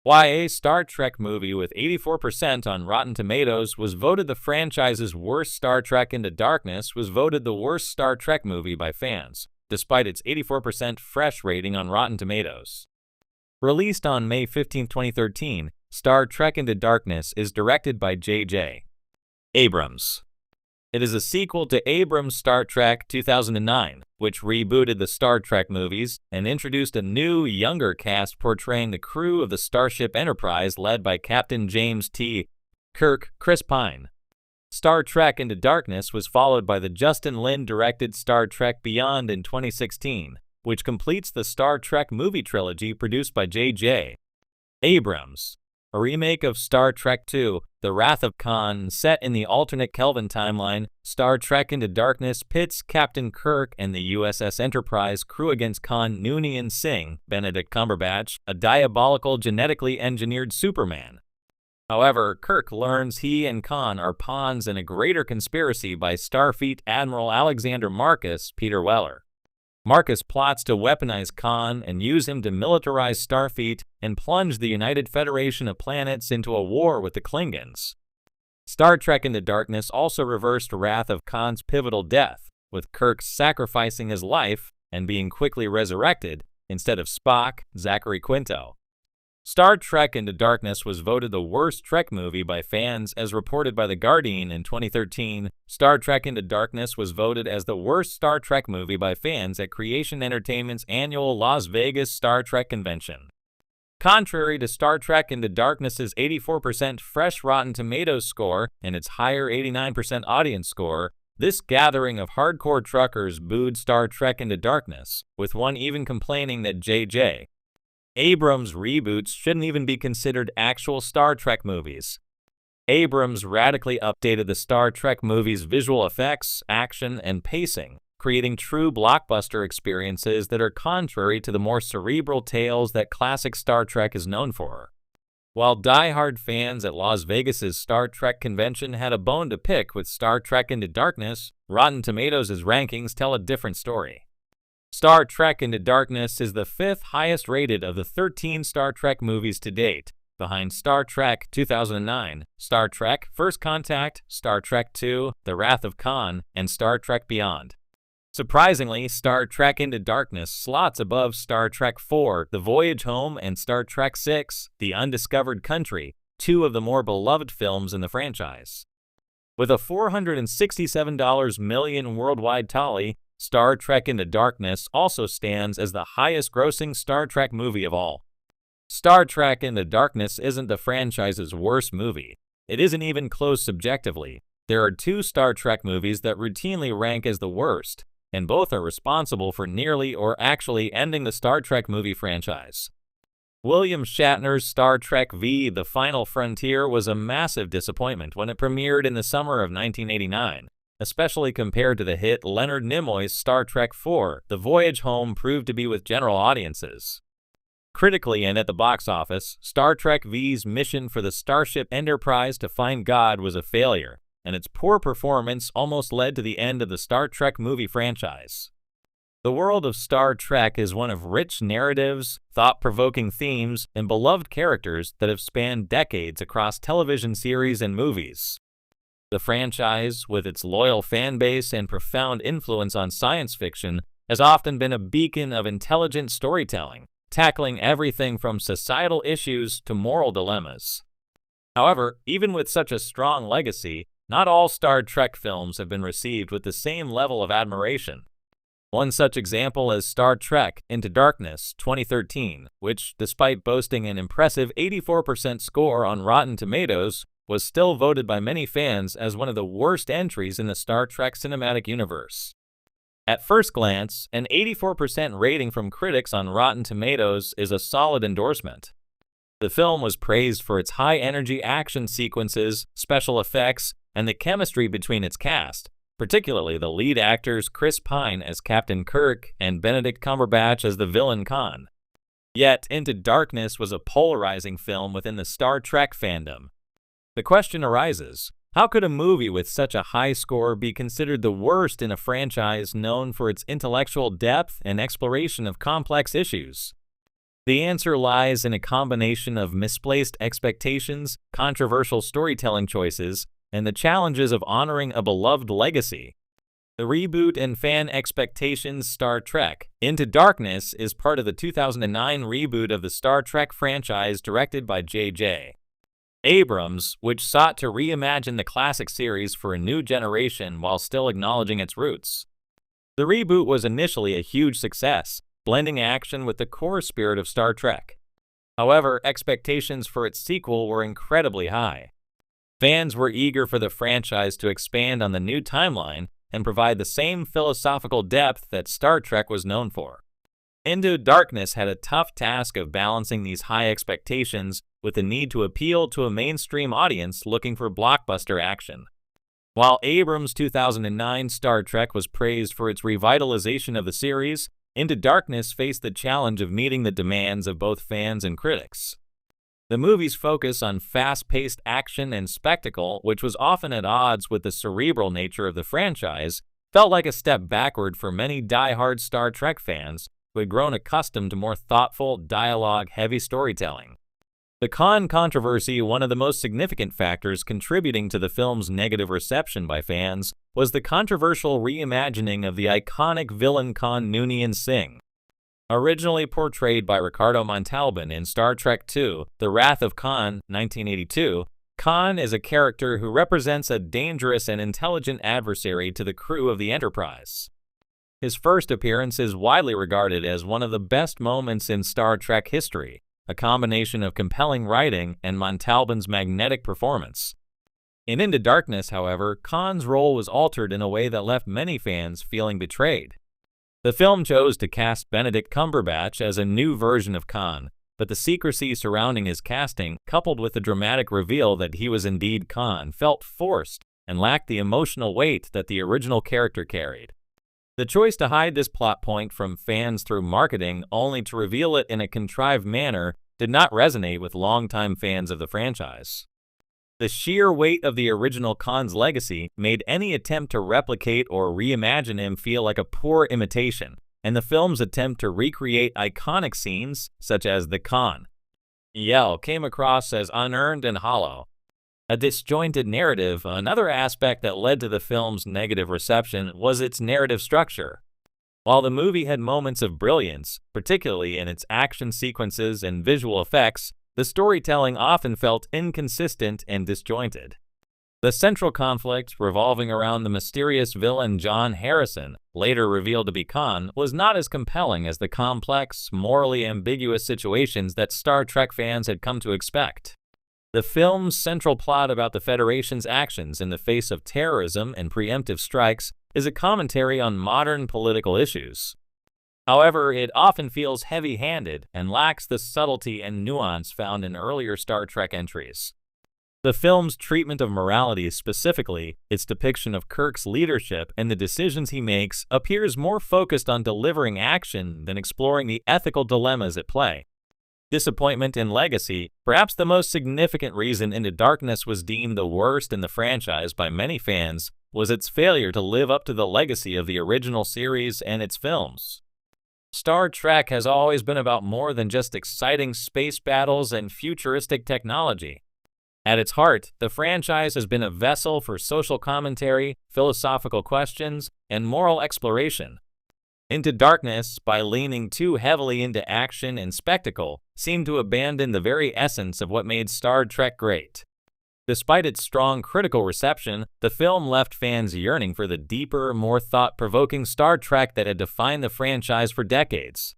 Why a Star Trek movie with 84% on Rotten Tomatoes was voted the franchise's worst. Star Trek Into Darkness was voted the worst Star Trek movie by fans, despite its 84% fresh rating on Rotten Tomatoes. Released on May 15, 2013, Star Trek Into Darkness is directed by J.J. Abrams. It is a sequel to Abrams' Star Trek 2009, which rebooted the Star Trek movies and introduced a new, younger cast portraying the crew of the Starship Enterprise led by Captain James T. Kirk, Chris Pine. Star Trek Into Darkness was followed by the Justin Lin-directed Star Trek Beyond in 2016, which completes the Star Trek movie trilogy produced by J.J. Abrams. A remake of Star Trek II, The Wrath of Khan, set in the alternate Kelvin timeline, Star Trek Into Darkness pits Captain Kirk and the USS Enterprise crew against Khan Noonien Singh, Benedict Cumberbatch, a diabolical genetically engineered Superman. However, Kirk learns he and Khan are pawns in a greater conspiracy by Starfleet Admiral Alexander Marcus, Peter Weller. Marcus plots to weaponize Khan and use him to militarize Starfleet and plunge the United Federation of Planets into a war with the Klingons. Star Trek Into Darkness also reversed Wrath of Khan's pivotal death, with Kirk sacrificing his life and being quickly resurrected instead of Spock, Zachary Quinto. Star Trek Into Darkness was voted the worst Trek movie by fans as reported by The Guardian in 2013. Star Trek Into Darkness was voted as the worst Star Trek movie by fans at Creation Entertainment's annual Las Vegas Star Trek convention. Contrary to Star Trek Into Darkness's 84% fresh Rotten Tomatoes score and its higher 89% audience score, this gathering of hardcore truckers booed Star Trek Into Darkness, with one even complaining that J.J. Abrams' reboots shouldn't even be considered actual Star Trek movies. Abrams radically updated the Star Trek movies' visual effects, action, and pacing, creating true blockbuster experiences that are contrary to the more cerebral tales that classic Star Trek is known for. While die-hard fans at Las Vegas's Star Trek convention had a bone to pick with Star Trek Into Darkness, Rotten Tomatoes' rankings tell a different story. Star Trek Into Darkness is the 5th highest rated of the 13 Star Trek movies to date, behind Star Trek 2009, Star Trek First Contact, Star Trek II, The Wrath of Khan, and Star Trek Beyond. Surprisingly, Star Trek Into Darkness slots above Star Trek IV, The Voyage Home, and Star Trek VI, The Undiscovered Country, two of the more beloved films in the franchise. With a $467 million worldwide tally, Star Trek Into Darkness also stands as the highest-grossing Star Trek movie of all. Star Trek Into Darkness isn't the franchise's worst movie. It isn't even close subjectively. There are two Star Trek movies that routinely rank as the worst, and both are responsible for nearly or actually ending the Star Trek movie franchise. William Shatner's Star Trek V: The Final Frontier was a massive disappointment when it premiered in the summer of 1989. Especially compared to the hit Leonard Nimoy's Star Trek IV, The Voyage Home proved to be with general audiences. Critically and at the box office, Star Trek V's mission for the Starship Enterprise to find God was a failure, and its poor performance almost led to the end of the Star Trek movie franchise. The world of Star Trek is one of rich narratives, thought-provoking themes, and beloved characters that have spanned decades across television series and movies. The franchise, with its loyal fan base and profound influence on science fiction, has often been a beacon of intelligent storytelling, tackling everything from societal issues to moral dilemmas. However, even with such a strong legacy, not all Star Trek films have been received with the same level of admiration. One such example is Star Trek Into Darkness 2013, which, despite boasting an impressive 84% score on Rotten Tomatoes, was still voted by many fans as one of the worst entries in the Star Trek cinematic universe. At first glance, an 84% rating from critics on Rotten Tomatoes is a solid endorsement. The film was praised for its high-energy action sequences, special effects, and the chemistry between its cast, particularly the lead actors Chris Pine as Captain Kirk and Benedict Cumberbatch as the villain Khan. Yet, Into Darkness was a polarizing film within the Star Trek fandom. The question arises, how could a movie with such a high score be considered the worst in a franchise known for its intellectual depth and exploration of complex issues? The answer lies in a combination of misplaced expectations, controversial storytelling choices, and the challenges of honoring a beloved legacy. The reboot and fan expectations. Star Trek Into Darkness is part of the 2009 reboot of the Star Trek franchise directed by J.J. Abrams, which sought to reimagine the classic series for a new generation while still acknowledging its roots. The reboot was initially a huge success, blending action with the core spirit of Star Trek. However, expectations for its sequel were incredibly high. Fans were eager for the franchise to expand on the new timeline and provide the same philosophical depth that Star Trek was known for. Into Darkness had a tough task of balancing these high expectations with the need to appeal to a mainstream audience looking for blockbuster action. While Abrams' 2009 Star Trek was praised for its revitalization of the series, Into Darkness faced the challenge of meeting the demands of both fans and critics. The movie's focus on fast-paced action and spectacle, which was often at odds with the cerebral nature of the franchise, felt like a step backward for many die-hard Star Trek fans who had grown accustomed to more thoughtful, dialogue-heavy storytelling. The Khan controversy, one of the most significant factors contributing to the film's negative reception by fans, was the controversial reimagining of the iconic villain Khan Noonien Singh. Originally portrayed by Ricardo Montalban in Star Trek II, The Wrath of Khan, 1982, Khan is a character who represents a dangerous and intelligent adversary to the crew of the Enterprise. His first appearance is widely regarded as one of the best moments in Star Trek history, a combination of compelling writing and Montalban's magnetic performance. In Into Darkness, however, Khan's role was altered in a way that left many fans feeling betrayed. The film chose to cast Benedict Cumberbatch as a new version of Khan, but the secrecy surrounding his casting, coupled with the dramatic reveal that he was indeed Khan, felt forced and lacked the emotional weight that the original character carried. The choice to hide this plot point from fans through marketing only to reveal it in a contrived manner did not resonate with longtime fans of the franchise. The sheer weight of the original Khan's legacy made any attempt to replicate or reimagine him feel like a poor imitation, and the film's attempt to recreate iconic scenes, such as the Khan yell, came across as unearned and hollow. A disjointed narrative. Another aspect that led to the film's negative reception was its narrative structure. While the movie had moments of brilliance, particularly in its action sequences and visual effects, the storytelling often felt inconsistent and disjointed. The central conflict, revolving around the mysterious villain John Harrison, later revealed to be Khan, was not as compelling as the complex, morally ambiguous situations that Star Trek fans had come to expect. The film's central plot about the Federation's actions in the face of terrorism and preemptive strikes is a commentary on modern political issues. However, it often feels heavy-handed and lacks the subtlety and nuance found in earlier Star Trek entries. The film's treatment of morality, specifically its depiction of Kirk's leadership and the decisions he makes, appears more focused on delivering action than exploring the ethical dilemmas at play. Disappointment in legacy. Perhaps the most significant reason Into Darkness was deemed the worst in the franchise by many fans was its failure to live up to the legacy of the original series and its films. Star Trek has always been about more than just exciting space battles and futuristic technology. At its heart, the franchise has been a vessel for social commentary, philosophical questions, and moral exploration. Into Darkness, by leaning too heavily into action and spectacle, seemed to abandon the very essence of what made Star Trek great. Despite its strong critical reception, the film left fans yearning for the deeper, more thought-provoking Star Trek that had defined the franchise for decades.